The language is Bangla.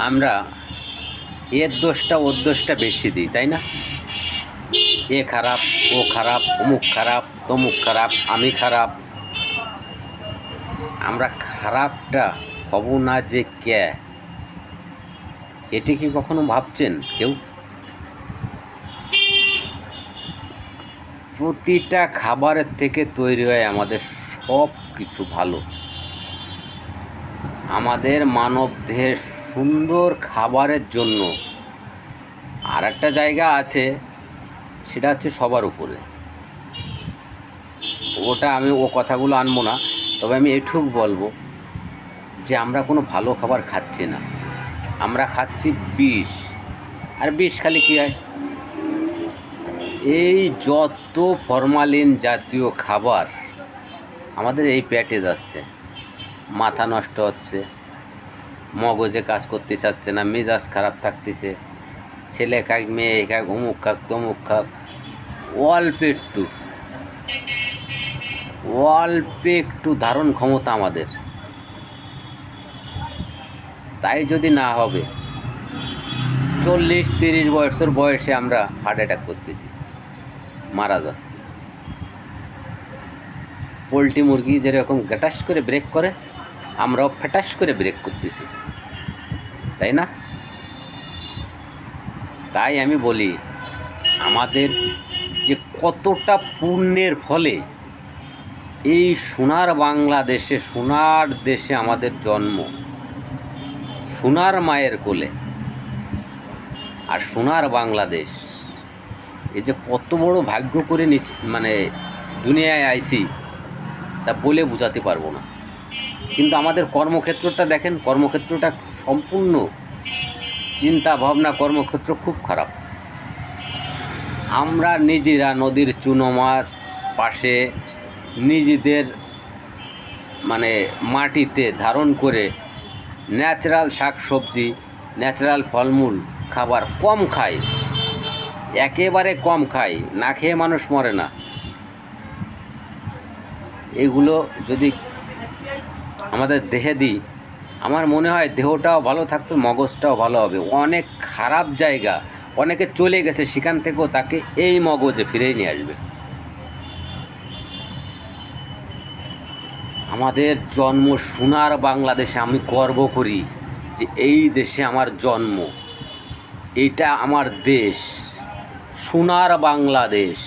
আমরা এর দোষটা ওর দোষটা বেশি দিই, তাই না? এ খারাপ, ও খারাপ, অমুক খারাপ, তমুক খারাপ, আমি খারাপ। আমরা খারাপটা হব না যে কে, এটি কি কখনো ভাবছেন কেউ? প্রতিটা খাবারের থেকে তৈরি হয় আমাদের সব কিছু ভালো। আমাদের মানব দেহের সুন্দর খাবারের জন্য আর একটা জায়গা আছে, সেটা হচ্ছে সবার উপরে। ওটা আমি ও কথাগুলো আনবো না, তবে আমি এটুকু বলবো যে আমরা কোনো ভালো খাবার খাচ্ছি না, আমরা খাচ্ছি বিষ। আর বিষ খালি কী হয়? এই যত ফরমালিন জাতীয় খাবার আমাদের এই পেটে যাচ্ছে, মাথা নষ্ট হচ্ছে, মগজে কাজ করতে চাচ্ছে না, মেজাজ খারাপ থাকতেছে, ছেলে খাক, মেয়ে খাক, অমুক খাক, তমুক খাক, অল্প একটু ধারণ ক্ষমতা আমাদের। তাই যদি না হবে, 40-30 বছর বয়সে আমরা হার্ট অ্যাটাক করতেছি, মারা যাচ্ছি। পোলট্রি মুরগি যেরকম গ্যাটাস করে ব্রেক করে, আমরাও ফ্যাটাস করে ব্রেক করতেছি, তাই না? তাই আমি বলি, আমাদের যে কতটা পুণ্যের ফলে এই সোনার বাংলাদেশে, সোনার দেশে আমাদের জন্ম, সোনার মায়ের কোলে, আর সোনার বাংলাদেশ। এই যে কত বড় ভাগ্য করে দুনিয়ায় আইছি, তা বলে বোঝাতে পারবো না। কিন্তু আমাদের কর্মক্ষেত্রটা দেখেন, কর্মক্ষেত্রটা সম্পূর্ণ চিন্তা ভাবনা, কর্মক্ষেত্র খুব খারাপ। আমরা নিজেরা নদীর চুনো মাছ পাশে নিজেদের মাটিতে ধারণ করে ন্যাচারাল শাক সবজি, ন্যাচারাল ফলমূল খাবার কম খাই, একেবারে কম খাই, না খেয়ে মানুষ মরে না। এগুলো যদি আমাদের দেহে দিই, আমার মনে হয় দেহটাও ভালো থাকবে, মগজটাও ভালো হবে। অনেক খারাপ জায়গা, অনেকে চলে গেছে, সেখান থেকেও তাকে এই মগজে ফিরেই নিয়ে আসবে। আমাদের জন্ম সোনার বাংলাদেশে, আমি গর্ব করি যে এই দেশে আমার জন্ম, এটা আমার দেশ, সোনার বাংলাদেশ।